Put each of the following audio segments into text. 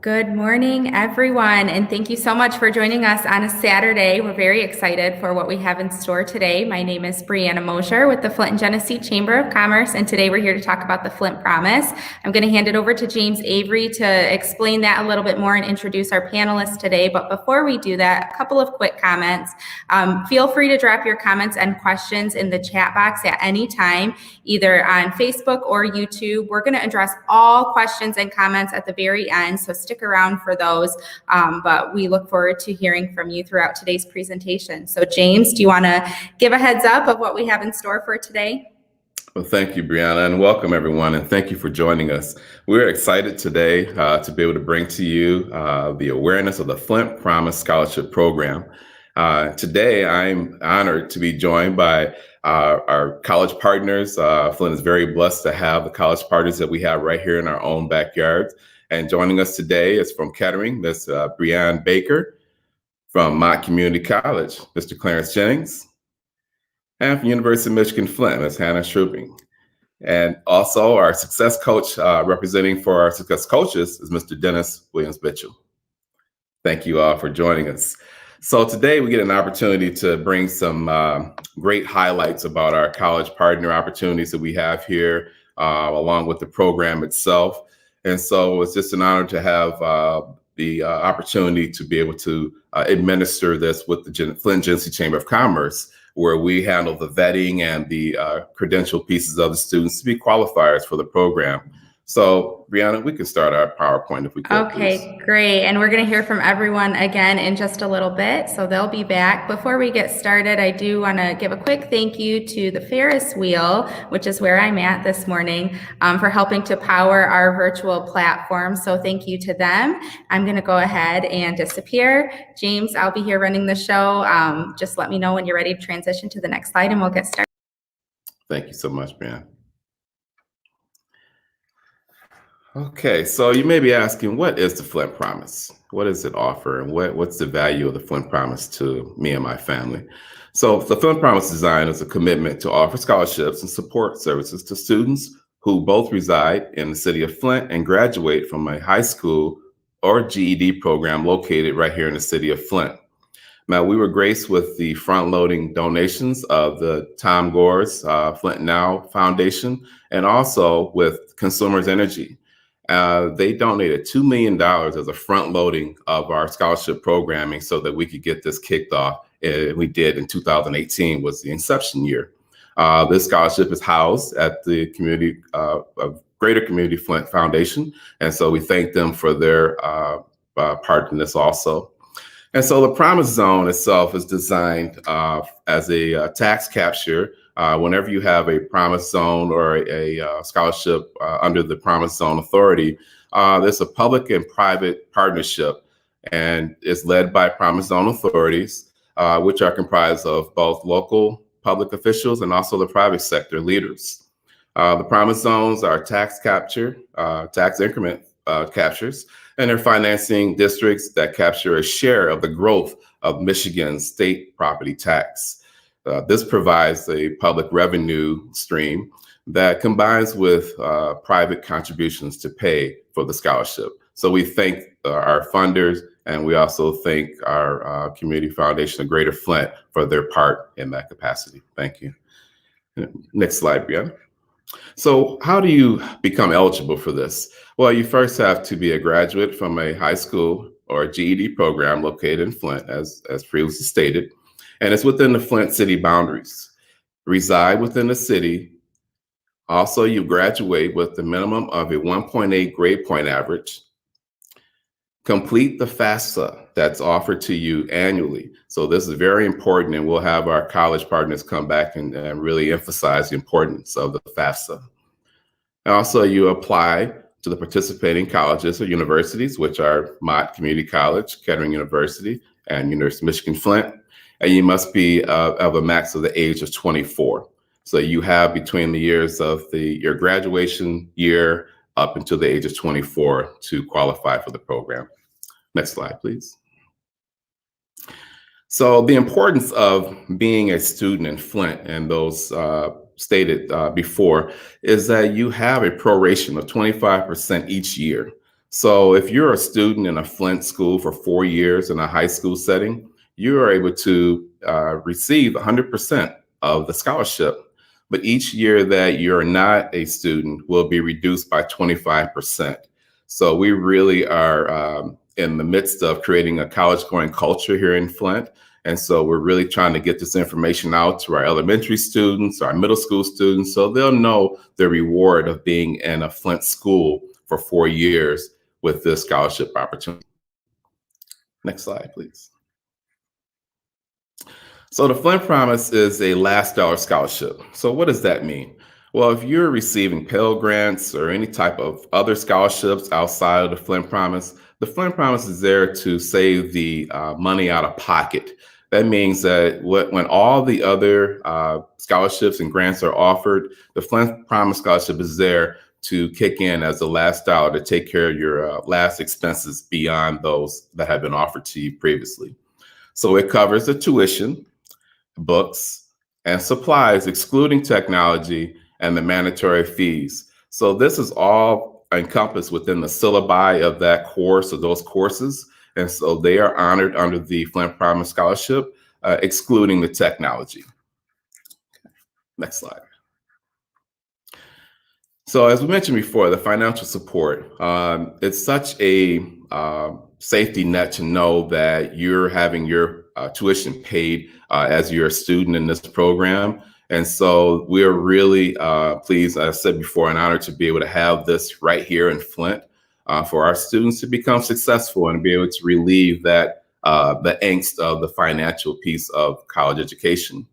Good morning, everyone, and thank you so much for joining us on a Saturday. We're very excited for what we have in store today. My name is Brianna Mosier with the Flint and Genesee Chamber of Commerce, and today we're here to talk about the Flint Promise. I'm going to hand it over to James Avery to explain that a little bit more and introduce our panelists today. But before we do that, a couple of quick comments. Feel free to drop your comments and questions in the chat box at any time, either on Facebook or YouTube. We're going to address all questions and comments at the very end, so stick around for those, but we look forward to hearing from you throughout today's presentation. So James, do you want to give a heads up of what we have in store for today? Well, thank you, Brianna, and welcome everyone, and thank you for joining us. We're excited today to be able to bring to you the awareness of the Flint Promise Scholarship Program. Today, I'm honored to be joined by our college partners. Flint is very blessed to have the college partners that we have right here in our own backyard. And joining us today is from Kettering, Ms. Brianne Baker, from Mott Community College, Mr. Clarence Jennings, and from University of Michigan-Flint, Ms. Hannah Schubring. And also our success coach, representing for our success coaches, is Mr. Dennis Williams-Mitchell. Thank you all for joining us. So today we get an opportunity to bring some great highlights about our college partner opportunities that we have here, along with the program itself. And so it's just an honor to have the opportunity to be able to administer this with the Flint Genesee Chamber of Commerce, where we handle the vetting and the credential pieces of the students to be qualifiers for the program. So, Brianna, we can start our PowerPoint if we could. Okay, please. Great. And we're going to hear from everyone again in just a little bit, so they'll be back. Before we get started, I do want to give a quick thank you to the Ferris wheel, which is where I'm at this morning, for helping to power our virtual platform. So thank you to them. I'm going to go ahead and disappear. James, I'll be here running the show. Just let me know when you're ready to transition to the next slide and we'll get started. Thank you so much, Brianna. Okay, so you may be asking, what is the Flint Promise? What does it offer, and what's the value of the Flint Promise to me and my family? So the Flint Promise design is a commitment to offer scholarships and support services to students who both reside in the city of Flint and graduate from a high school or GED program located right here in the city of Flint. Now, we were graced with the front-loading donations of the Tom Gore's Flint Now Foundation, and also with Consumers Energy. They donated $2 million as a front loading of our scholarship programming so that we could get this kicked off. We did in 2018 was the inception year. This scholarship is housed at the community Greater Community Flint Foundation. And so we thank them for their part in this also. And so the Promise Zone itself is designed as a tax capture. Whenever you have a Promise Zone or a scholarship under the Promise Zone Authority, there's a public and private partnership, and it's led by Promise Zone authorities, which are comprised of both local public officials and also the private sector leaders. The Promise Zones are tax capture, tax increment captures, and they're financing districts that capture a share of the growth of Michigan's state property tax. This provides a public revenue stream that combines with private contributions to pay for the scholarship. So we thank our funders, and we also thank our Community Foundation of Greater Flint for their part in that capacity. Thank you. Next slide, Brianna. So how do you become eligible for this? Well, you first have to be a graduate from a high school or a GED program located in Flint, as previously stated, and it's within the Flint city boundaries. Reside within the city. Also, you graduate with the minimum of a 1.8 grade point average. Complete the FAFSA that's offered to you annually. So this is very important, and we'll have our college partners come back and really emphasize the importance of the FAFSA. Also, you apply to the participating colleges or universities, which are Mott Community College, Kettering University, and University of Michigan-Flint. And you must be of a max of the age of 24. So you have between the years of your graduation year up until the age of 24 to qualify for the program. Next slide, please. So the importance of being a student in Flint, and those stated before, is that you have a proration of 25% each year. So if you're a student in a Flint school for 4 years in a high school setting, you are able to receive 100% of the scholarship. But each year that you're not a student will be reduced by 25%. So we really are in the midst of creating a college going culture here in Flint. And so we're really trying to get this information out to our elementary students, our middle school students, so they'll know the reward of being in a Flint school for 4 years with this scholarship opportunity. Next slide, please. So the Flint Promise is a last dollar scholarship. So what does that mean? Well, if you're receiving Pell Grants or any type of other scholarships outside of the Flint Promise is there to save the money out of pocket. That means that when all the other scholarships and grants are offered, the Flint Promise Scholarship is there to kick in as the last dollar to take care of your last expenses beyond those that have been offered to you previously. So it covers the tuition, books, and supplies, excluding technology and the mandatory fees. So this is all encompassed within the syllabi of that course or those courses. And so they are honored under the Flint Promise Scholarship, excluding the technology. Next slide. So as we mentioned before, the financial support, it's such a safety net to know that you're having your tuition paid as you're a student in this program. And so we're really pleased, as I said before, and honored to be able to have this right here in Flint for our students to become successful and be able to relieve that the angst of the financial piece of college education.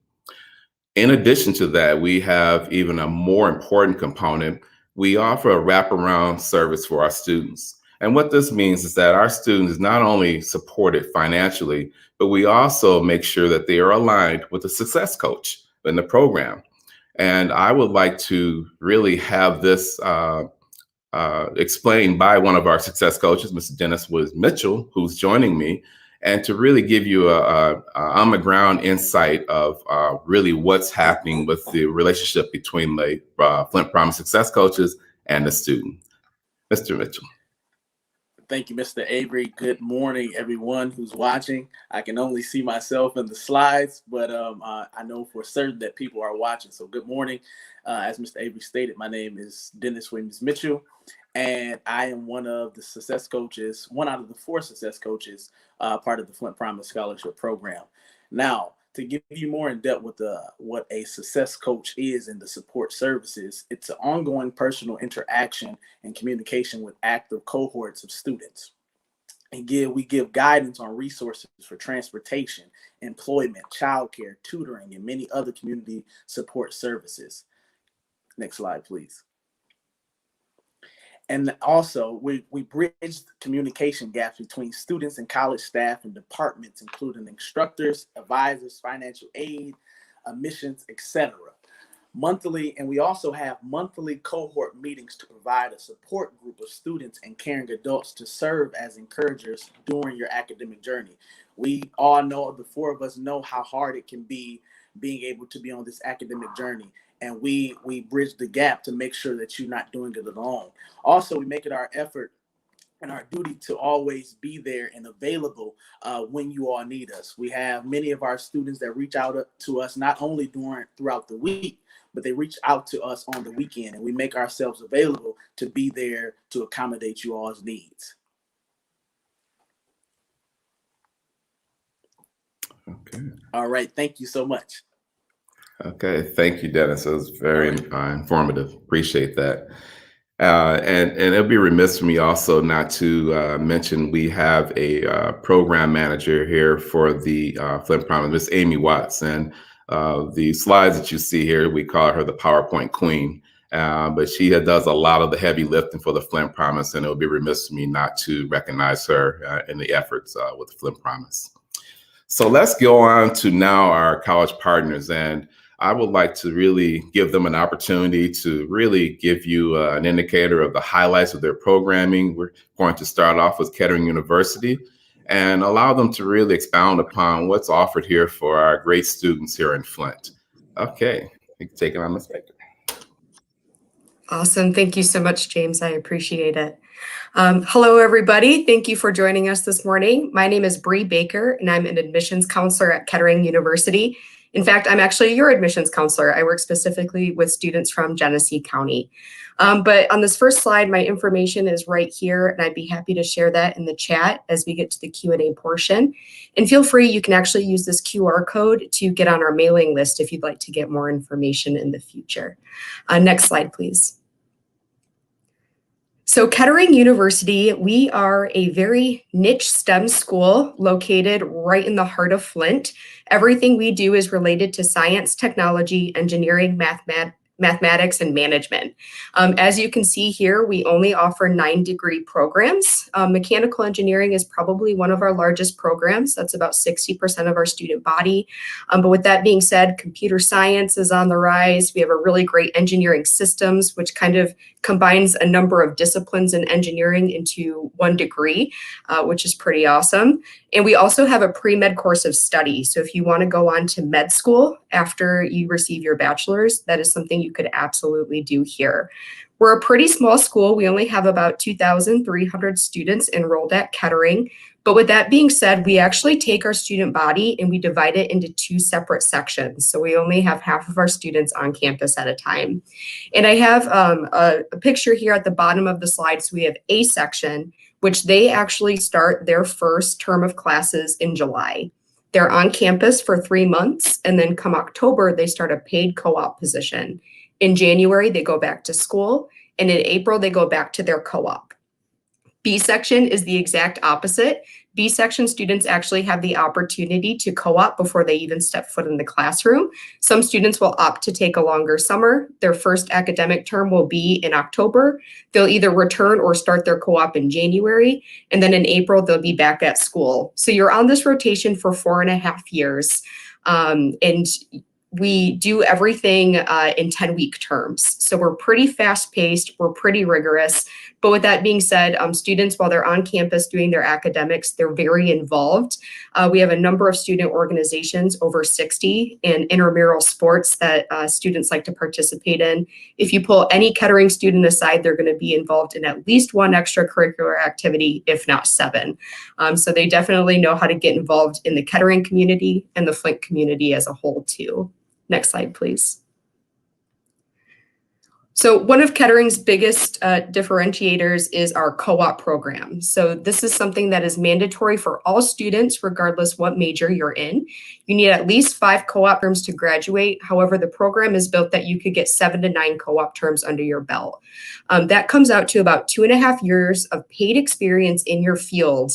In addition to that, we have even a more important component. We offer a wraparound service for our students. And what this means is that our students is not only supported financially, but we also make sure that they are aligned with a success coach in the program. And I would like to really have this explained by one of our success coaches, Mr. Dennis Mitchell, who's joining me, and to really give you a on the ground insight of really what's happening with the relationship between the Flint Promise success coaches and the student. Mr. Mitchell. Thank you, Mr. Avery. Good morning, everyone who's watching. I can only see myself in the slides, but I know for certain that people are watching. So good morning. As Mr. Avery stated, my name is Dennis Williams Mitchell, and I am one of the success coaches, one out of the 4 success coaches, part of the Flint Promise Scholarship Program. Now, to give you more in depth with what a success coach is and the support services, it's an ongoing personal interaction and communication with active cohorts of students. And we give guidance on resources for transportation, employment, childcare, tutoring, and many other community support services. Next slide, please. And also, we bridge communication gaps between students and college staff and departments, including instructors, advisors, financial aid, admissions, etc. Monthly, and we also have monthly cohort meetings to provide a support group of students and caring adults to serve as encouragers during your academic journey. We all know, the 4 of us know how hard it can be being able to be on this academic journey. And we bridge the gap to make sure that you're not doing it alone. Also, we make it our effort and our duty to always be there and available when you all need us. We have many of our students that reach out to us not only throughout the week, but they reach out to us on the weekend, and we make ourselves available to be there to accommodate you all's needs. Okay. All right. Thank you so much. Okay, thank you, Dennis. It was very informative. Appreciate that. And it'll be remiss for me also not to mention we have a program manager here for the Flint Promise, Miss Amy Watts. And the slides that you see here, we call her the PowerPoint Queen. But she does a lot of the heavy lifting for the Flint Promise, and it'll be remiss for me not to recognize her in the efforts with the Flint Promise. So let's go on to now our college partners, and I would like to really give them an opportunity to really give you an indicator of the highlights of their programming. We're going to start off with Kettering University and allow them to really expound upon what's offered here for our great students here in Flint. Okay, you can take it on, Ms. Baker. Awesome. Thank you so much, James. I appreciate it. Hello, everybody. Thank you for joining us this morning. My name is Bree Baker, and I'm an admissions counselor at Kettering University. In fact, I'm actually your admissions counselor. I work specifically with students from Genesee County. But on this first slide, my information is right here, and I'd be happy to share that in the chat as we get to the Q&A portion. And feel free, you can actually use this QR code to get on our mailing list if you'd like to get more information in the future. Next slide, please. So Kettering University, we are a very niche STEM school located right in the heart of Flint. Everything we do is related to science, technology, engineering, mathematics, and management. As you can see here, we only offer 9-degree programs. Mechanical engineering is probably one of our largest programs. That's about 60% of our student body. But with that being said, computer science is on the rise. We have a really great engineering systems, which kind of combines a number of disciplines in engineering into 1 degree, which is pretty awesome. And we also have a pre-med course of study. So if you want to go on to med school after you receive your bachelor's, that is something you could absolutely do here. We're a pretty small school. We only have about 2,300 students enrolled at Kettering. But with that being said, we actually take our student body and we divide it into 2 separate sections. So we only have half of our students on campus at a time. And I have a picture here at the bottom of the slide. So we have A section, which they actually start their first term of classes in July. They're on campus for 3 months, and then come October, they start a paid co-op position. In January, they go back to school, and in April, they go back to their co-op. B section is the exact opposite. B section students actually have the opportunity to co-op before they even step foot in the classroom. Some students will opt to take a longer summer. Their first academic term will be in October. They'll either return or start their co-op in January, and then in April, they'll be back at school. So you're on this rotation for 4.5 years. And we do everything in 10-week terms. So we're pretty fast-paced, we're pretty rigorous. But with that being said, students, while they're on campus doing their academics, they're very involved. We have a number of student organizations, over 60, and intramural sports that students like to participate in. If you pull any Kettering student aside, they're going to be involved in at least 1 extracurricular activity, if not 7. So they definitely know how to get involved in the Kettering community and the Flint community as a whole, too. Next slide, please. So one of Kettering's biggest differentiators is our co-op program. So this is something that is mandatory for all students, regardless what major you're in. You need at least 5 co-op terms to graduate. However, the program is built that you could get 7 to 9 co-op terms under your belt. That comes out to about 2.5 years of paid experience in your field,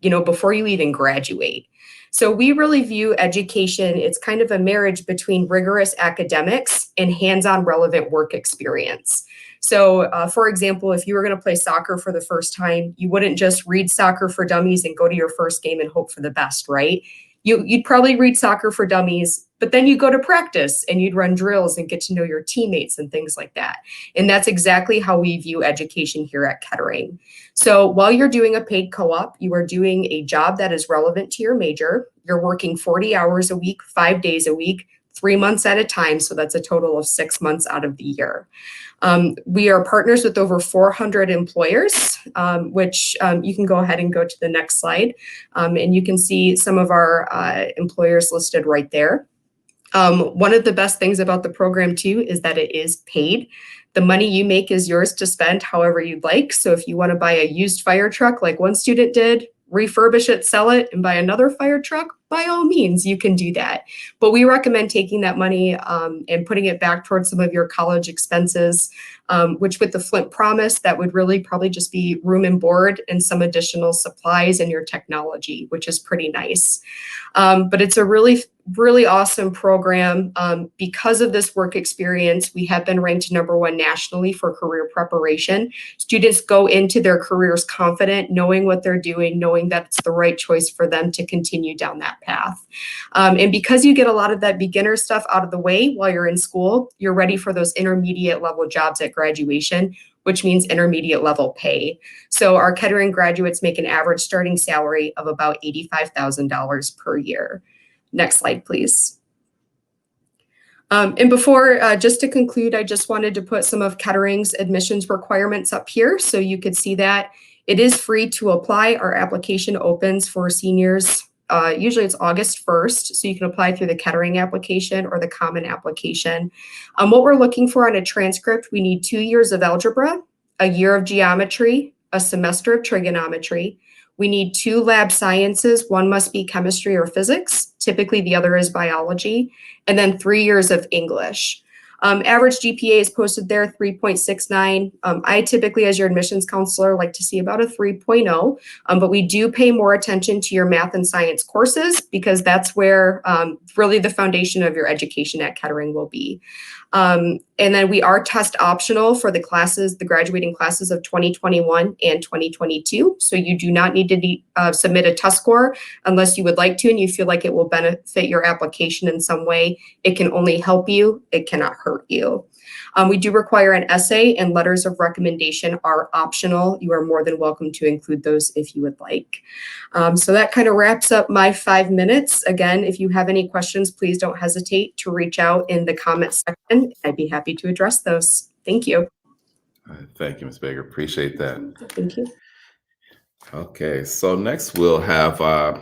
before you even graduate. So we really view education, it's kind of a marriage between rigorous academics and hands-on relevant work experience. So for example, if you were going to play soccer for the first time, you wouldn't just read Soccer for Dummies and go to your first game and hope for the best, right? You'd probably read Soccer for Dummies, but then you go to practice and you'd run drills and get to know your teammates and things like that. And that's exactly how we view education here at Kettering. So while you're doing a paid co-op, you are doing a job that is relevant to your major. You're working 40 hours a week, 5 days a week, 3 months at a time. So that's a total of 6 months out of the year. We are partners with over 400 employers, which you can go ahead and go to the next slide. And you can see some of our employers listed right there. One of the best things about the program too is that it is paid. The money you make is yours to spend however you'd like. So if you want to buy a used fire truck like one student did, refurbish it, sell it, and buy another fire truck, by all means, you can do that. But we recommend taking that money and putting it back towards some of your college expenses, which with the Flint Promise, that would really probably just be room and board and some additional supplies and your technology, which is pretty nice. But it's a really awesome program. Because of this work experience, we have been ranked #1 nationally for career preparation. Students go into their careers confident, knowing what they're doing, knowing that it's the right choice for them to continue down that path. And because you get a lot of that beginner stuff out of the way while you're in school, you're ready for those intermediate level jobs at graduation, which means intermediate level pay. So our Kettering graduates make an average starting salary of about $85,000 per year. Next slide, please. And before, just to conclude, I just wanted to put some of Kettering's admissions requirements up here so you could see that. It is free to apply. Our application opens for seniors. Usually it's August 1st, so you can apply through the Kettering application or the common application. What we're looking for on a transcript, we need 2 years of algebra, a year of geometry, a semester of trigonometry. We need 2 lab sciences. One must be chemistry or physics. Typically, the other is biology. And then 3 years of English. Average GPA is posted there, 3.69. I typically, as your admissions counselor, like to see about a 3.0, but we do pay more attention to your math and science courses because that's where really the foundation of your education at Kettering will be. And then we are test optional for the classes, the graduating classes of 2021 and 2022. So you do not need to submit a test score unless you would like to and you feel like it will benefit your application in some way. It can only help you. It cannot hurt you. We do require an essay, and letters of recommendation are optional. You are more than welcome to include those if you would like. So that kind of wraps up my 5 minutes. Again, if you have any questions, please don't hesitate to reach out in the comments section. I'd be happy to address those. Thank you. Thank you, Ms. Baker. Appreciate that. Thank you. Okay, so next we'll have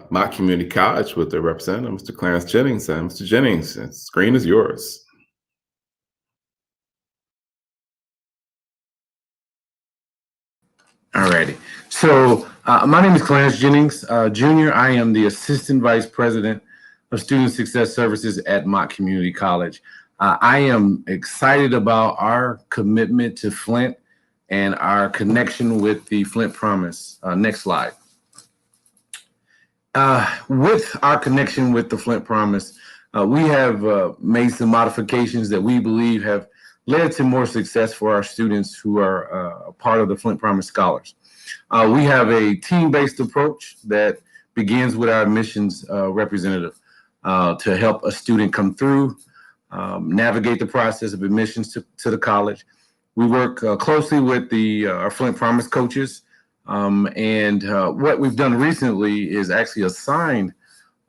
Mott Community College with their representative, Mr. Clarence Jennings. And Mr. Jennings, the screen is yours. All righty. So my name is Clarence Jennings, Jr. I am the Assistant Vice President of Student Success Services at Mott Community College. I am excited about our commitment to Flint and our connection with the Flint Promise. Next slide. With our connection with the Flint Promise, we have made some modifications that we believe have led to more success for our students who are a part of the Flint Promise Scholars. We have a team-based approach that begins with our admissions representative to help a student come through, navigate the process of admissions to the college. We work closely with our Flint Promise coaches, and what we've done recently is actually assign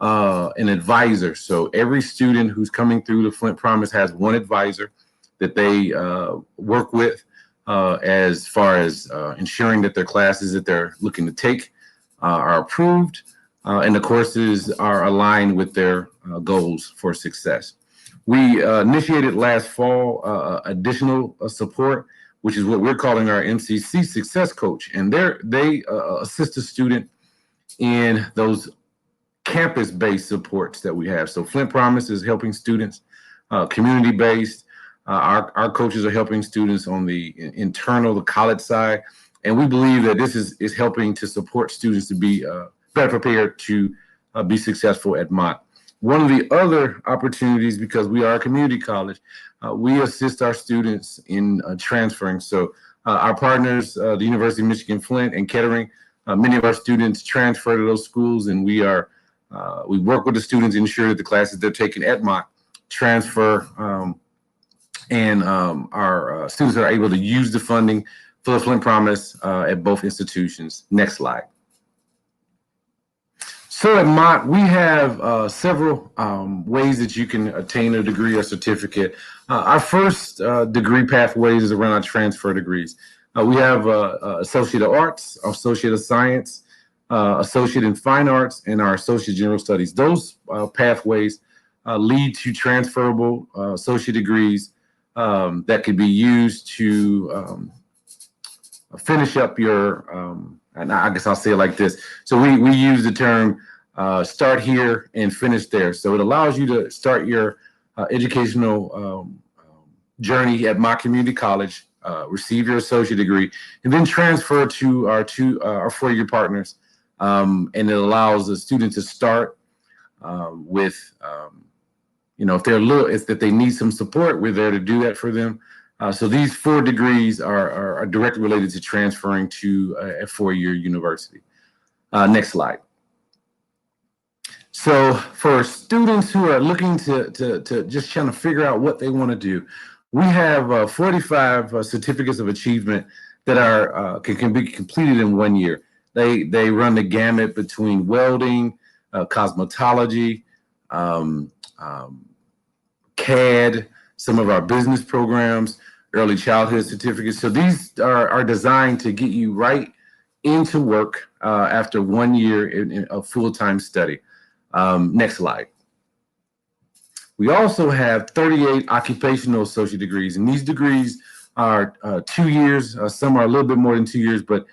an advisor. So every student who's coming through the Flint Promise has one advisor that they work with as far as ensuring that their classes that they're looking to take are approved and the courses are aligned with their goals for success. We initiated last fall additional support, which is what we're calling our MCC Success Coach. And they assist a student in those campus-based supports that we have. So Flint Promise is helping students community-based. Our coaches are helping students on the internal, the college side. And we believe that this is helping to support students to be better prepared to be successful at Mott. One of the other opportunities, because we are a community college, we assist our students in transferring. So our partners, the University of Michigan-Flint and Kettering, many of our students transfer to those schools, and we work with the students to ensure that the classes they're taking at Mott transfer, and our students are able to use the funding for the Flint Promise at both institutions. Next slide. So at Mott, we have several ways that you can attain a degree or certificate. Our first degree pathways is around our transfer degrees. We have Associate of Arts, Associate of Science, Associate in Fine Arts, and our Associate General Studies. Those pathways lead to transferable associate degrees that could be used to finish up your, and I guess I'll say it like this. So we use the term start here and finish there. So it allows you to start your educational journey at Mott Community College, receive your associate degree, and then transfer to our four-year partners. And it allows the student to start with, if they need some support, we're there to do that for them. So these 4 degrees are directly related to transferring to a 4-year university. Next slide. So for students who are looking to just trying to figure out what they want to do, we have 45 certificates of achievement that are can be completed in 1 year. They run the gamut between welding, cosmetology, CAD, some of our business programs, early childhood certificates. So these are designed to get you right into work after 1 year in a full-time study. Next slide. We also have 38 occupational associate degrees, and these degrees are 2 years. Some are a little bit more than 2 years, but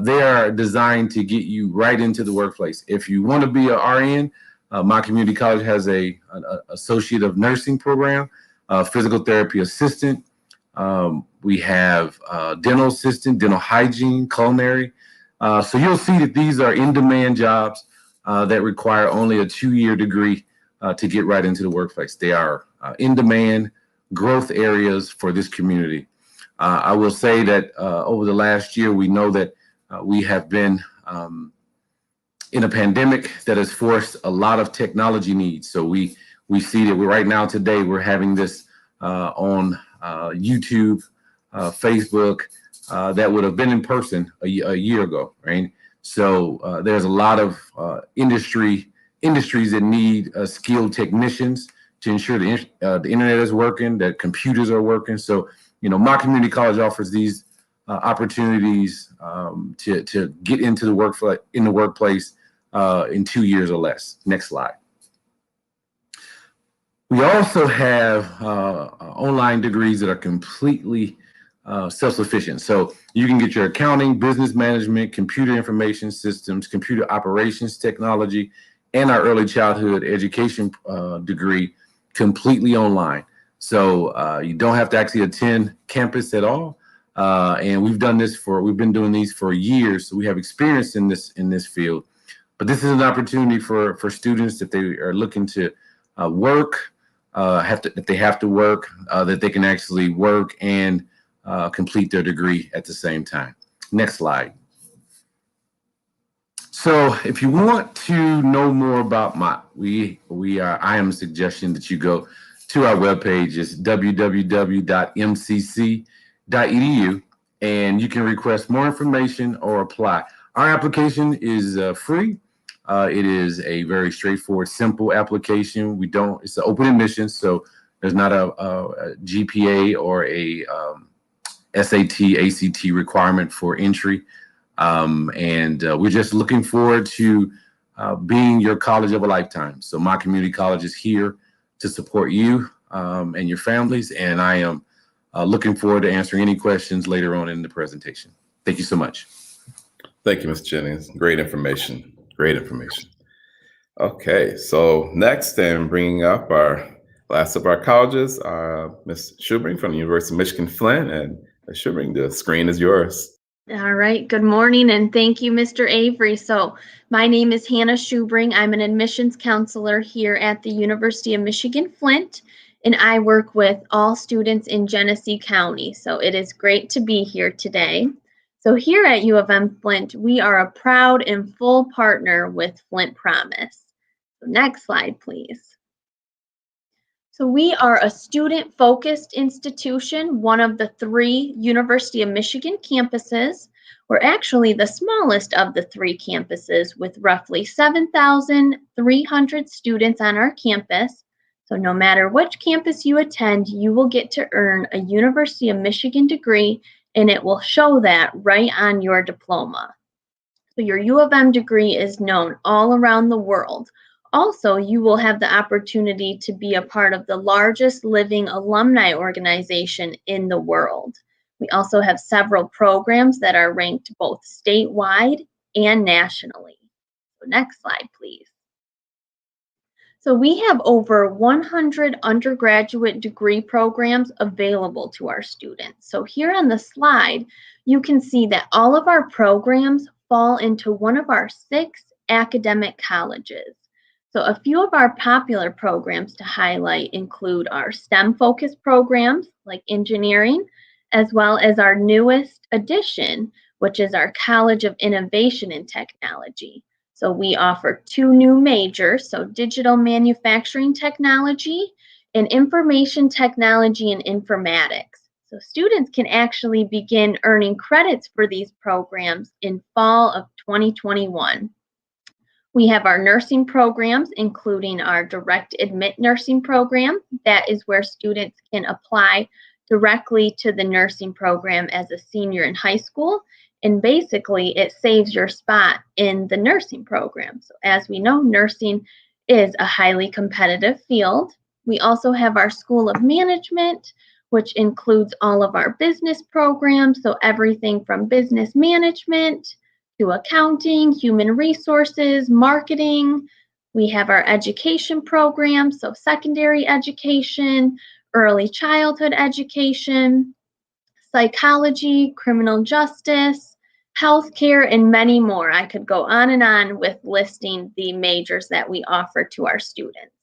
they are designed to get you right into the workplace. If you want to be an RN, my community college has an associate of nursing program, physical therapy assistant. We have dental assistant, dental hygiene, culinary. So you'll see that these are in-demand jobs that require only a 2-year degree to get right into the workplace. They are in-demand growth areas for this community. I will say that over the last year, we know that we have been in a pandemic that has forced a lot of technology needs. So we see that right now today we're having this on YouTube, Facebook, that would have been in person a year ago, right? So there's a lot of industries that need skilled technicians to ensure the internet is working, that computers are working. So, my community college offers these opportunities to get into the workplace in 2 years or less. Next slide. We also have online degrees that are completely self-sufficient. So you can get your accounting, business management, computer information systems, computer operations technology, and our early childhood education degree completely online. So you don't have to actually attend campus at all. And we've been doing these for years. So we have experience in this field. But this is an opportunity for students that they are looking to work, if they have to work, that they can actually work and complete their degree at the same time. Next slide. So if you want to know more about Mott, I am suggesting that you go to our webpage. It's www.mcc.edu, and you can request more information or apply. Our application is free. It is a very straightforward, simple application. It's an open admission, so there's not a GPA or a SAT, ACT requirement for entry. And we're just looking forward to being your college of a lifetime. So my community college is here to support you and your families. And I am looking forward to answering any questions later on in the presentation. Thank you so much. Thank you, Ms. Jennings. Great information. Great information. Okay, so next, and bringing up our last of our colleges, Ms. Schubring from the University of Michigan-Flint. And Ms. Schubring, the screen is yours. All right. Good morning, and thank you, Mr. Avery. So my name is Hannah Schubring. I'm an admissions counselor here at the University of Michigan-Flint, and I work with all students in Genesee County. So it is great to be here today. So here at U of M Flint, we are a proud and full partner with Flint Promise. So next slide, please. So we are a student-focused institution, one of the 3 University of Michigan campuses. We're actually the smallest of the 3 campuses with roughly 7,300 students on our campus. So no matter which campus you attend, you will get to earn a University of Michigan degree, and it will show that right on your diploma. So your U of M degree is known all around the world. Also, you will have the opportunity to be a part of the largest living alumni organization in the world. We also have several programs that are ranked both statewide and nationally. So next slide, please. So we have over 100 undergraduate degree programs available to our students. So here on the slide, you can see that all of our programs fall into one of our 6 academic colleges. So a few of our popular programs to highlight include our STEM-focused programs like engineering, as well as our newest addition, which is our College of Innovation and Technology. So we offer 2 new majors, so digital manufacturing technology and information technology and informatics. So students can actually begin earning credits for these programs in fall of 2021. We have our nursing programs, including our direct admit nursing program. That is where students can apply directly to the nursing program as a senior in high school. And basically, it saves your spot in the nursing program. So as we know, nursing is a highly competitive field. We also have our School of Management, which includes all of our business programs. So everything from business management to accounting, human resources, marketing. We have our education programs, so secondary education, early childhood education, psychology, criminal justice, healthcare, and many more. I could go on with listing the majors that we offer to our students.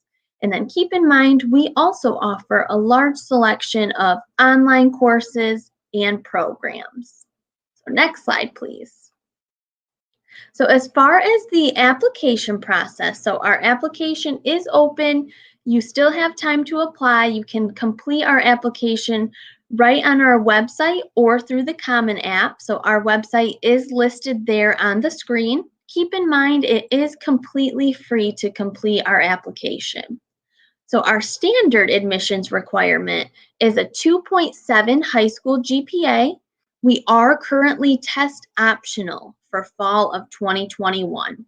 And then keep in mind, we also offer a large selection of online courses and programs. So next slide, please. So as far as the application process, so our application is open. You still have time to apply. You can complete our application right on our website or through the Common App. So our website is listed there on the screen. Keep in mind, it is completely free to complete our application. So our standard admissions requirement is a 2.7 high school GPA. We are currently test optional for fall of 2021.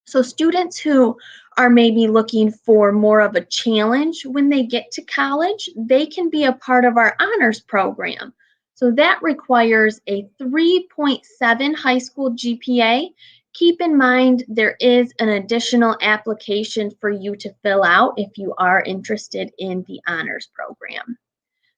So students who are maybe looking for more of a challenge when they get to college, they can be a part of our honors program. So that requires a 3.7 high school GPA. Keep in mind, there is an additional application for you to fill out if you are interested in the honors program.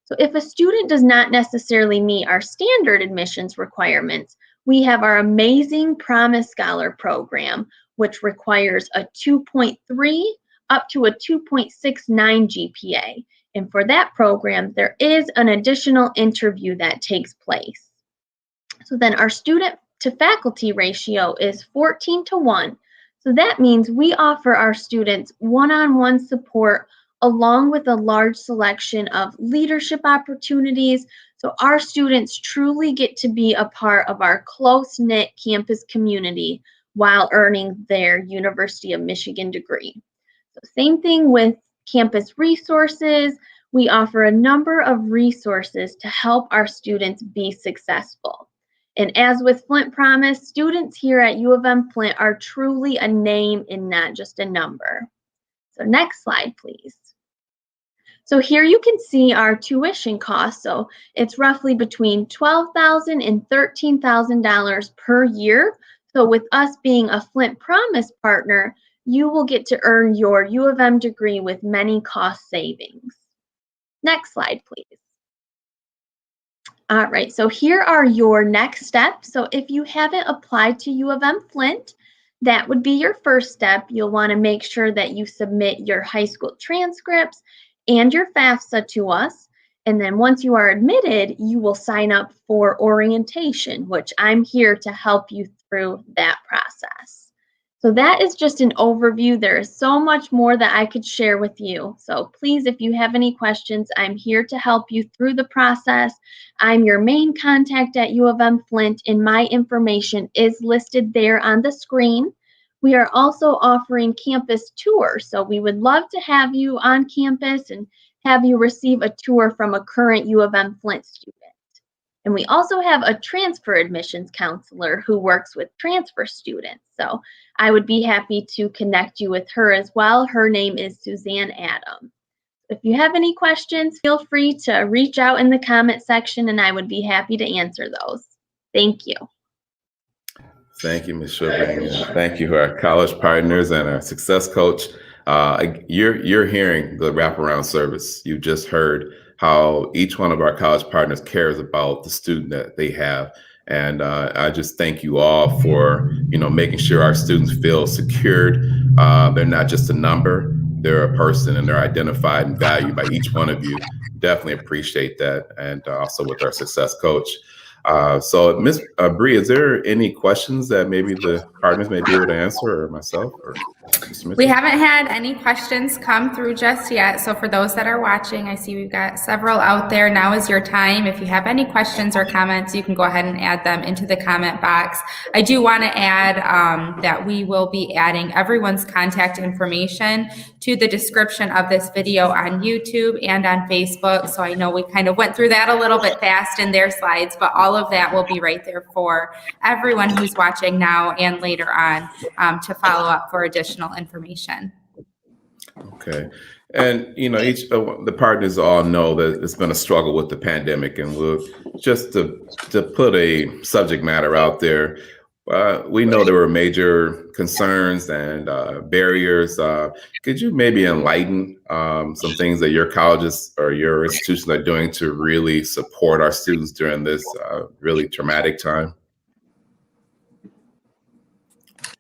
So if a student does not necessarily meet our standard admissions requirements, we have our amazing Promise Scholar program, which requires a 2.3 up to a 2.69 GPA. And for that program, there is an additional interview that takes place. So then our student to faculty ratio is 14:1. So that means we offer our students one-on-one support along with a large selection of leadership opportunities. So our students truly get to be a part of our close-knit campus community while earning their University of Michigan degree. So same thing with campus resources. We offer a number of resources to help our students be successful. And as with Flint Promise, students here at U of M Flint are truly a name and not just a number. So next slide, please. So here you can see our tuition costs. So it's roughly between $12,000 and $13,000 per year. So with us being a Flint Promise partner, you will get to earn your U of M degree with many cost savings. Next slide, please. All right, so here are your next steps. So if you haven't applied to U of M Flint, that would be your first step. You'll want to make sure that you submit your high school transcripts and your FAFSA to us. And then once you are admitted, you will sign up for orientation, which I'm here to help you through that process. So that is just an overview. There is so much more that I could share with you. So please, if you have any questions, I'm here to help you through the process. I'm your main contact at U of M Flint, and my information is listed there on the screen. We are also offering campus tours. So we would love to have you on campus and have you receive a tour from a current U of M Flint student. And we also have a transfer admissions counselor who works with transfer students. So I would be happy to connect you with her as well. Her name is Suzanne Adam. If you have any questions, feel free to reach out in the comment section and I would be happy to answer those. Thank you. Thank you, Ms. Schubring. Thank you, our college partners and our success coach. You're hearing the wraparound service. You just heard how each one of our college partners cares about the student that they have. And I just thank you all for, making sure our students feel secured. They're not just a number, they're a person and they're identified and valued by each one of you. Definitely appreciate that. And also with our success coach. So Ms. Bree, is there any questions that maybe the partners may be able to answer or myself? Or? Mr. Mitchell? We haven't had any questions come through just yet. So for those that are watching, I see we've got several out there. Now is your time. If you have any questions or comments, you can go ahead and add them into the comment box. I do want to add that we will be adding everyone's contact information to the description of this video on YouTube and on Facebook. So I know we kind of went through that a little bit fast in their slides, but all of that will be right there for everyone who's watching now and later on to follow up for additional information. Okay. And, each the partners all know that it's been a struggle with the pandemic, and we'll just to put a subject matter out there. We know there were major concerns and barriers. Could you maybe enlighten some things that your colleges or your institutions are doing to really support our students during this really traumatic time?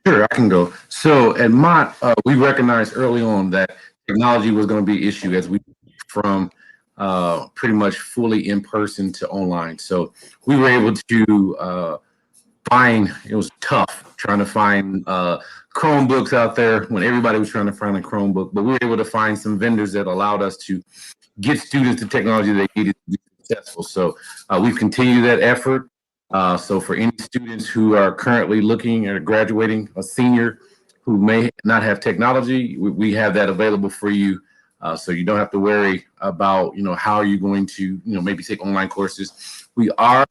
Sure, I can go. So at Mott, we recognized early on that technology was going to be an issue as we from pretty much fully in person to online. So we were able to find, it was tough trying to find Chromebooks out there when everybody was trying to find a Chromebook, but we were able to find some vendors that allowed us to get students the technology they needed to be successful. So we've continued that effort. So for any students who are currently looking at graduating, a senior who may not have technology, we have that available for you. So you don't have to worry about, how are you going to, maybe take online courses. We are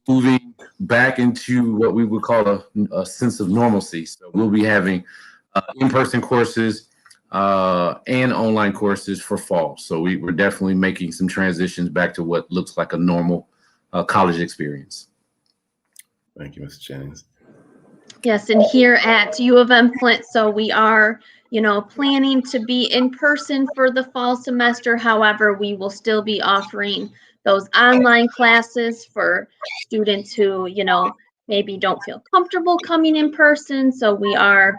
moving back into what we would call a sense of normalcy. So we'll be having in-person courses and online courses for fall. So we're definitely making some transitions back to what looks like a normal college experience. Thank you, Ms. Jennings. Yes, and here at U of M Flint, so we are, planning to be in person for the fall semester. However, we will still be offering those online classes for students who, maybe don't feel comfortable coming in person. So we are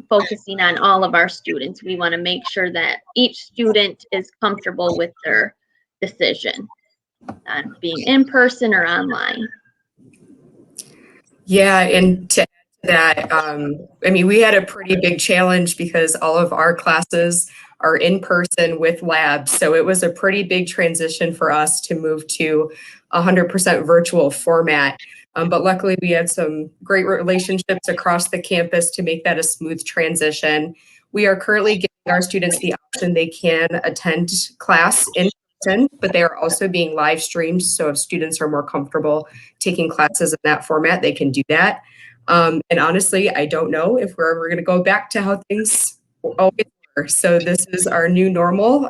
focusing on all of our students. We want to make sure that each student is comfortable with their decision on being in person or online. Yeah, and to add to that, we had a pretty big challenge because all of our classes are in person with labs. So it was a pretty big transition for us to move to 100% virtual format. But luckily, we had some great relationships across the campus to make that a smooth transition. We are currently giving our students the option they can attend class in person, but they are also being live streamed. So if students are more comfortable taking classes in that format, they can do that. And honestly, I don't know if we're ever going to go back to how things always were. So this is our new normal,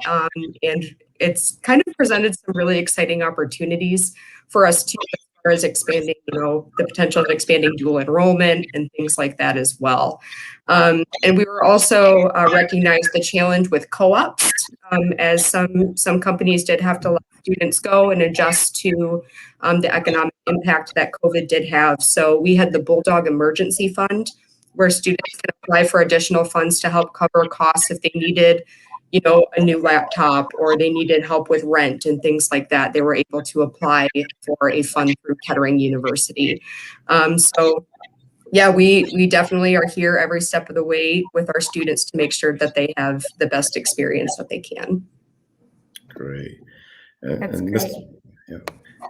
and it's kind of presented some really exciting opportunities for us too, as far as expanding, the potential of expanding dual enrollment and things like that as well. And we were also recognized the challenge with co-ops, as some companies did have to let students go and adjust to the economic impact that COVID did have. So we had the Bulldog Emergency Fund, where students can apply for additional funds to help cover costs if they needed, a new laptop or they needed help with rent and things like that. They were able to apply for a fund through Kettering University. So yeah, we definitely are here every step of the way with our students to make sure that they have the best experience that they can. Great. That's And great.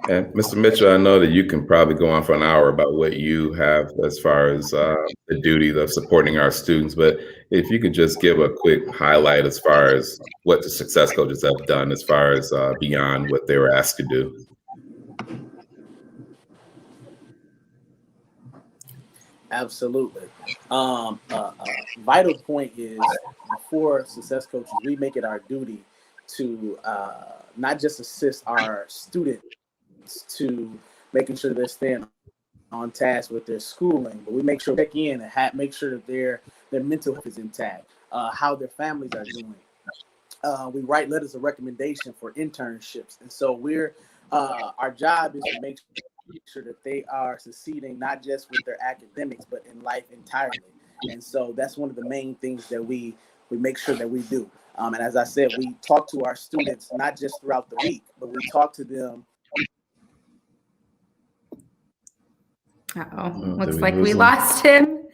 And Mr. Mitchell, I know that you can probably go on for an hour about what you have as far as the duty of supporting our students, but if you could just give a quick highlight as far as what the success coaches have done as far as beyond what they were asked to do. Absolutely. Vital point is, for success coaches, we make it our duty to not just assist our students to making sure they're staying on task with their schooling, but we make sure we check in and make sure that their mental health is intact, how their families are doing. We write letters of recommendation for internships, and so our job is to make sure that they are succeeding not just with their academics but in life entirely. And so that's one of the main things that we make sure that we do. And as I said, we talk to our students not just throughout the week, but we talk to them. Uh-oh, looks like we lost him.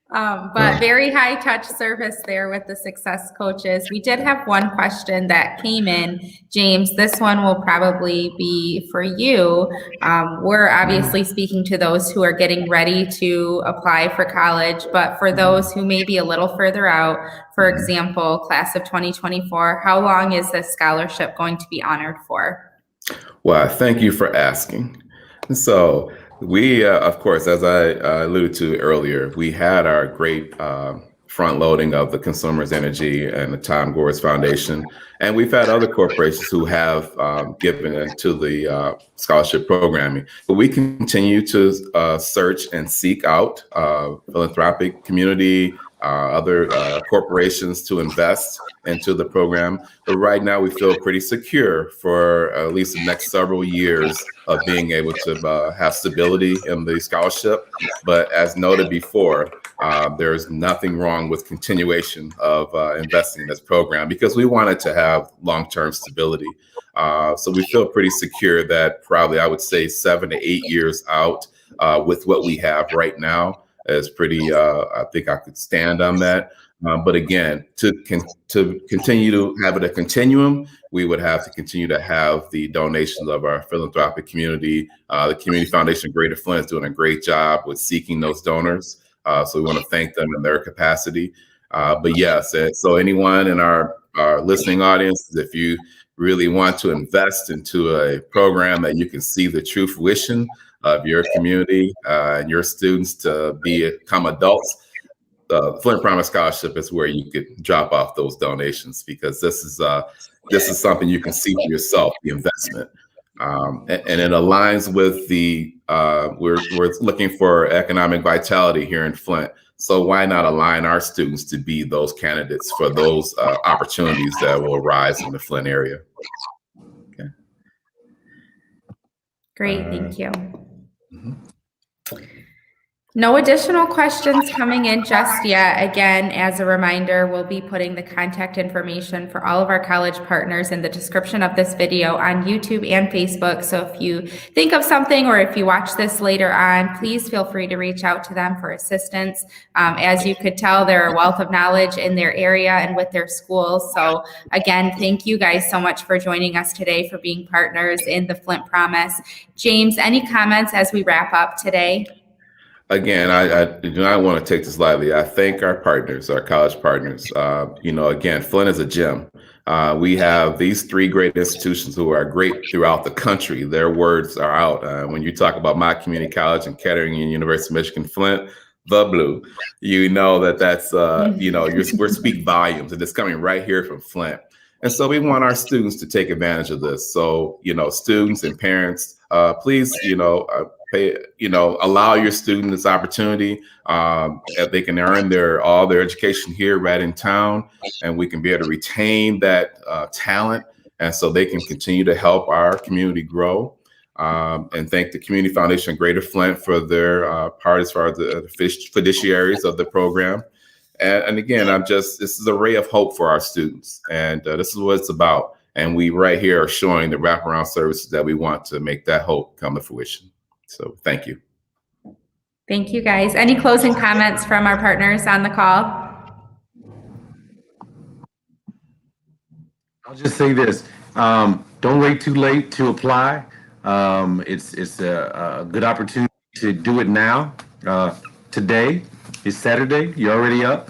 But very high touch service there with the success coaches. We did have one question that came in. James, this one will probably be for you. We're obviously speaking to those who are getting ready to apply for college, but for those who may be a little further out, for example, class of 2024, how long is this scholarship going to be honored for? Well, thank you for asking. So we, of course, as I alluded to earlier, we had our great front loading of the Consumers Energy and the Tom Gores Foundation. And we've had other corporations who have given to the scholarship programming. But we continue to search and seek out philanthropic community, other corporations to invest into the program. But right now we feel pretty secure for at least the next several years of being able to have stability in the scholarship. But as noted before, there's nothing wrong with continuation of investing in this program because we wanted to have long-term stability. So we feel pretty secure that probably I would say 7 to 8 years out with what we have right now is pretty, I think I could stand on that. But again, to continue to have it a continuum, we would have to continue to have the donations of our philanthropic community. The Community Foundation of Greater Flint is doing a great job with seeking those donors. So we want to thank them in their capacity. But yes, so anyone in our listening audience, if you really want to invest into a program that you can see the true fruition of your community and your students to become adults, the Flint Promise Scholarship is where you could drop off those donations because this is something you can see for yourself, the investment. And it aligns with the, we're looking for economic vitality here in Flint. So why not align our students to be those candidates for those opportunities that will arise in the Flint area? Okay. Great, thank you. No additional questions coming in just yet. Again, as a reminder, we'll be putting the contact information for all of our college partners in the description of this video on YouTube and Facebook. So if you think of something or if you watch this later on, please feel free to reach out to them for assistance. As you could tell, they're a wealth of knowledge in their area and with their schools. So again, thank you guys so much for joining us today, for being partners in the Flint Promise. James, any comments as we wrap up today? Again, I do not want to take this lightly. I thank our partners, our college partners. Again, Flint is a gem. We have these 3 great institutions who are great throughout the country. Their words are out. When you talk about Mott Community College and Kettering and University of Michigan-Flint, the blue, you know that's, we're speak volumes, and it's coming right here from Flint. And so we want our students to take advantage of this. So, students and parents, please, allow your students this opportunity. They can earn all their education here right in town, and we can be able to retain that talent. And so they can continue to help our community grow. And thank the Community Foundation of Greater Flint for their part as far as the fiduciaries of the program. And again, this is a ray of hope for our students. And this is what it's about. And we right here are showing the wraparound services that we want to make that hope come to fruition. So thank you. Thank you, guys. Any closing comments from our partners on the call? I'll just say this. Don't wait too late to apply. It's a good opportunity to do it now. Today is Saturday. You're already up.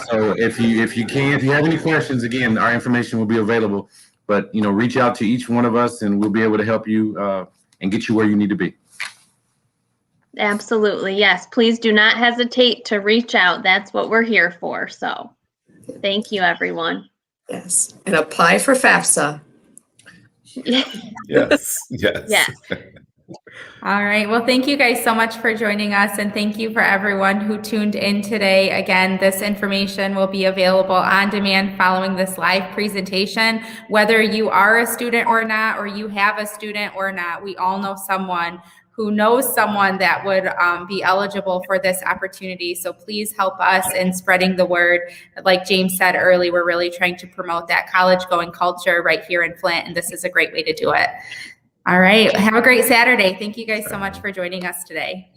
So if you have any questions, again, our information will be available. But reach out to each one of us, and we'll be able to help you and get you where you need to be. Absolutely, yes. Please do not hesitate to reach out. That's what we're here for. So, thank you, everyone. Yes, and apply for FAFSA. Yes. Yes. All right. Well, thank you guys so much for joining us, and thank you for everyone who tuned in today. Again, this information will be available on demand following this live presentation. Whether you are a student or not, or you have a student or not, we all know someone who knows someone that would be eligible for this opportunity. So please help us in spreading the word. Like James said early, we're really trying to promote that college-going culture right here in Flint, and this is a great way to do it. All right. Have a great Saturday. Thank you guys so much for joining us today.